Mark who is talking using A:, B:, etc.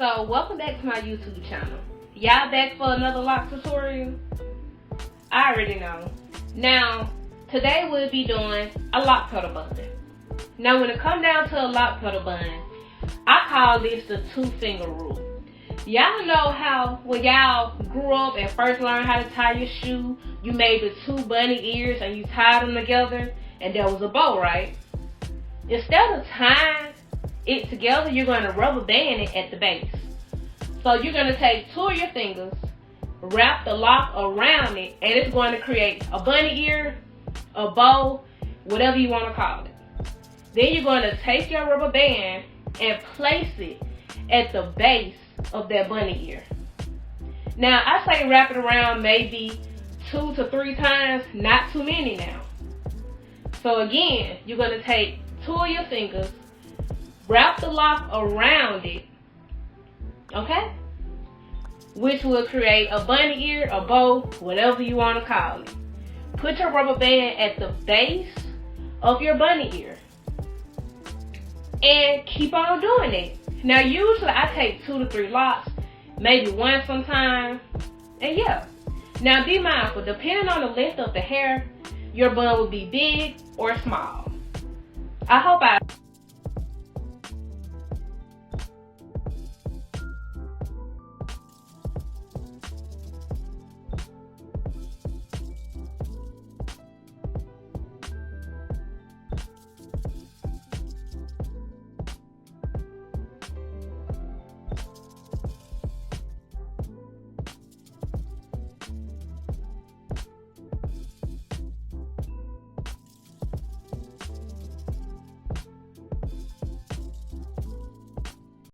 A: So welcome back to my YouTube channel. Y'all back for another lock tutorial? I already know. Now, today we'll be doing a loc petal bun. Now when it comes down to a loc petal bun, I call this the 2-finger rule. Y'all know how when y'all grew up and first learned how to tie your shoe, you made the 2 bunny ears and you tied them together and there was a bow, right? Instead of tying it together, you're going to rubber band it at the base. So you're going to take 2 of your fingers, wrap the lock around it, and it's going to create a bunny ear, a bow, whatever you want to call it. Then you're going to take your rubber band and place it at the base of that bunny ear. Now I say wrap it around maybe 2 to 3 times, not too many now. So again, you're going to take 2 of your fingers, wrap the lock around it, okay? Which will create a bunny ear, a bow, whatever you want to call it. Put your rubber band at the base of your bunny ear and keep on doing it. Now usually I take 2 to 3 locks, maybe 1 sometime, and yeah. Now be mindful, depending on the length of the hair, your bun will be big or small. I hope I